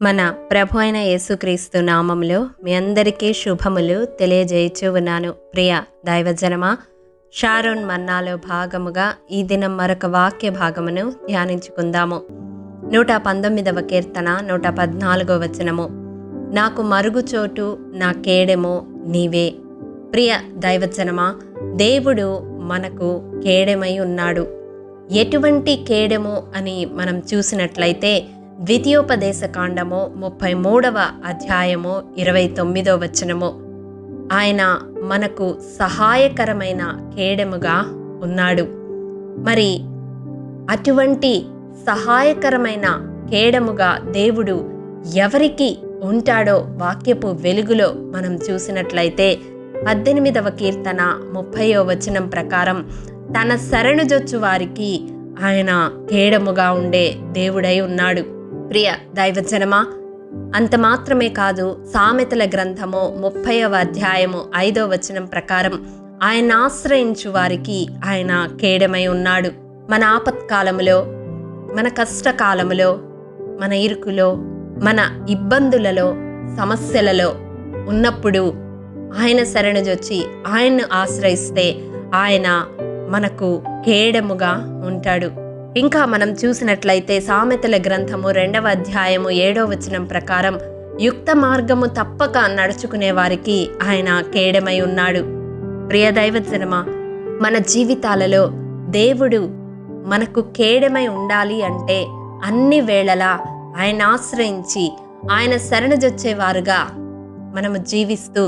మన ప్రభు అయిన యేసుక్రీస్తు నామములో మీ అందరికీ శుభములు తెలియజేయచ్చు ఉన్నాను. ప్రియ దైవజనమా, షారోన్ మన్నాలో భాగముగా ఈ దినం మరొక వాక్య భాగమును ధ్యానించుకుందాము. 119వ కీర్తన 114వ వచనము. నాకు మరుగుచోటు నా కేడెము నీవే. ప్రియ దైవజనమా, దేవుడు మనకు కేడెమై ఉన్నాడు. ఎటువంటి కేడెము అని మనం చూసినట్లయితే ద్వితీయోపదేశ కాండము 33వ అధ్యాయము 29వ వచనము. ఆయన మనకు సహాయకరమైన కేడెముగా ఉన్నాడు. మరి అటువంటి సహాయకరమైన కేడెముగా దేవుడు ఎవరికి ఉంటాడో వాక్యపు వెలుగులో మనం చూసినట్లయితే 18వ కీర్తన 30వ వచనం ప్రకారం తన శరణుజొచ్చు వారికి ఆయన కేడముగా ఉండే దేవుడై ఉన్నాడు. ప్రియ దైవజనమా, అంత మాత్రమే కాదు, సామెతల గ్రంథము 30వ అధ్యాయము 5వ వచనం ప్రకారం ఆయన ఆశ్రయించు వారికి ఆయన కేడమై ఉన్నాడు. మన ఆపత్కాలములో, మన కష్టకాలములో, మన ఇరుకులో, మన ఇబ్బందులలో, సమస్యలలో ఉన్నప్పుడు ఆయన శరణుజొచ్చి ఆయన్ను ఆశ్రయిస్తే ఆయన మనకు కేడముగా ఉంటాడు. ఇంకా మనం చూసినట్లయితే సామెతల గ్రంథము 2వ అధ్యాయము 7వ వచనం ప్రకారం యుక్త మార్గము తప్పక నడుచుకునే వారికి ఆయన కేడమై ఉన్నాడు. ప్రియ దైవజనమా, మన జీవితాలలో దేవుడు మనకు కేడమై ఉండాలి అంటే అన్ని వేళలా ఆయన ఆశ్రయించి ఆయన శరణుజొచ్చేవారుగా మనము జీవిస్తూ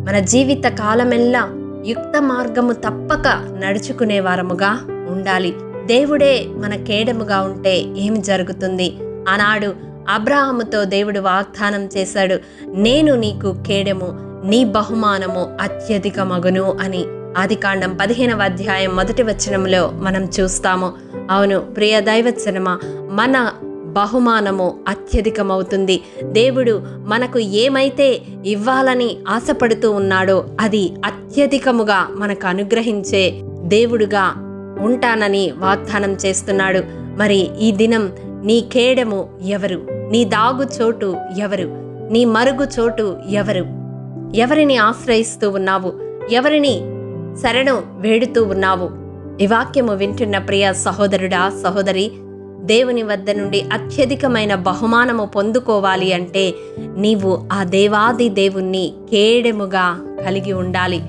మన జీవిత కాలమెల్లా యుక్త మార్గము తప్పక నడుచుకునే వారముగా ఉండాలి. దేవుడే మన కేడముగా ఉంటే ఏమి జరుగుతుంది? ఆనాడు అబ్రాహాముతో దేవుడు వాగ్దానం చేశాడు, నేను నీకు కేడెము, నీ బహుమానము అత్యధికమగును అని. ఆదికాండం 15వ అధ్యాయం 1వ వచనంలో మనం చూస్తాము. అవును ప్రియ దైవజనమా, మన బహుమానము అత్యధికమవుతుంది. దేవుడు మనకు ఏమైతే ఇవ్వాలని ఆశపడుతూ ఉన్నాడో అది అత్యధికముగా మనకు అనుగ్రహించే దేవుడుగా ఉంటానని వాగ్దానం చేస్తున్నాడు. మరి ఈ దినం నీ కేడెము ఎవరు? నీ దాగు చోటు ఎవరు? నీ మరుగు చోటు ఎవరు? ఎవరిని ఆశ్రయిస్తూ ఉన్నావు? ఎవరిని శరణు వేడుతూ ఉన్నావు? ఈ వాక్యము వింటున్న ప్రియ సహోదరుడా, సహోదరి, దేవుని వద్ద నుండి అత్యధికమైన బహుమానము పొందుకోవాలి అంటే నీవు ఆ దేవాది దేవుణ్ణి కేడెముగా కలిగి ఉండాలి.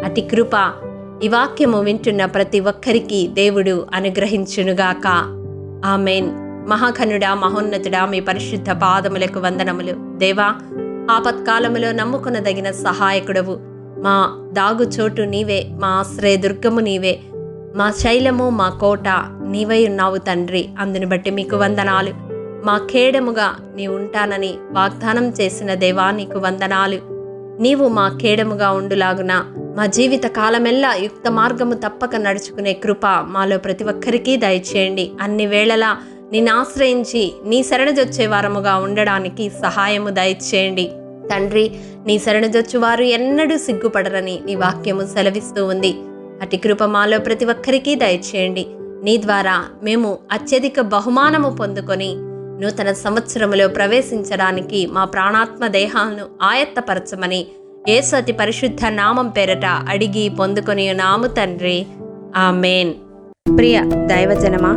అతి కృప ఈ వాక్యము వింటున్న ప్రతి ఒక్కరికి దేవుడు అనుగ్రహించునుగాక. ఆమేన్. మహాఘనుడా, మహోన్నతుడా, మీ పరిశుద్ధ పాదములకు వందనములు. దేవా, ఆపత్కాలములో నమ్ముకొనదగిన సహాయకుడవు. మా దాగుచోటు నీవే, మా ఆశ్రయదుర్గము నీవే, మా శైలము, మా కోట నీవై ఉన్నావు తండ్రి. అందుని బట్టి మీకు వందనాలు. మా కేడముగా నీ ఉంటానని వాగ్దానం చేసిన దేవా, నీకు వందనాలు. నీవు మా కేడముగా ఉండులాగున మా జీవిత కాలమెల్లా యుక్త మార్గము తప్పక నడుచుకునే కృప మాలో ప్రతి ఒక్కరికి దయచేయండి. అన్ని వేళలా నిన్ను ఆశ్రయించి నీ శరణుజొచ్చే వారముగా ఉండడానికి సహాయము దయచేయండి తండ్రి. నీ శరణుజొచ్చు వారు ఎన్నడూ సిగ్గుపడరని నీ వాక్యము సెలవిస్తూ ఉంది. అటు కృప మాలో ప్రతి ఒక్కరికి దయచేయండి. నీ ద్వారా మేము అత్యధిక బహుమానము పొందుకొని నూతన సంవత్సరములో ప్రవేశించడానికి మా ప్రాణాత్మ దేహాలను ఆయత్తపరచమని యేసు అతి పరిశుద్ధ నామం పేరట అడిగి పొందుకొని నాము తండ్రి. ఆమేన్. ప్రియ దైవజనమా,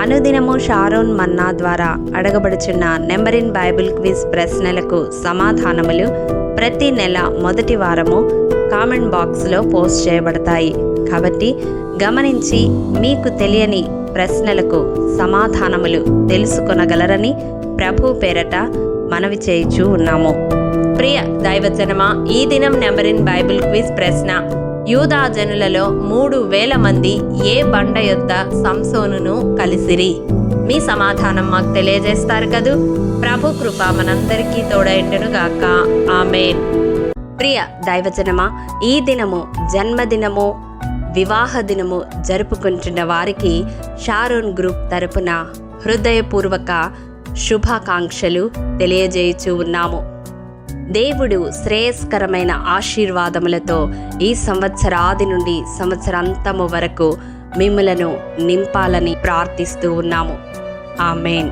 అనుదినము షారోన్ మన్నా ద్వారా అడగబడుచున్న నెంబర్ ఇన్ బైబిల్ క్విజ్ ప్రశ్నలకు సమాధానములు ప్రతి నెల మొదటి వారము కామెంట్ బాక్స్లో పోస్ట్ చేయబడతాయి. కాబట్టి గమనించి మీకు తెలియని ప్రశ్నలకు సమాధానములు తెలుసుకొనగలరని ప్రభు పేరట మనవి చేయుచూ ఉన్నాము. ప్రియ దైవజనమా, ఈ దినం నెంబర్ ఇన్ బైబిల్ క్విజ్ ప్రశ్న: యూదా జనులలో 3,000 మంది ఏ బండ యొద్ద సంసోనును కలిసిరి? మీ సమాధానం మాకు తెలియజేస్తారు కదూ. ప్రభు కృప మనందరికీ తోడైండును గాక. ఆమేన్. ప్రియ దైవజనమా, ఈ దినము జన్మదినము, వివాహ దినము జరుపుకుంటున్న వారికి షారోన్ గ్రూప్ తరపున హృదయపూర్వక శుభాకాంక్షలు తెలియజేయుచూ ఉన్నాము. దేవుడు శ్రేయస్కరమైన ఆశీర్వాదములతో ఈ సంవత్సరాది నుండి సంవత్సరాంతము వరకు మిమ్ములను నింపాలని ప్రార్థిస్తూ ఉన్నాము. ఆమేన్.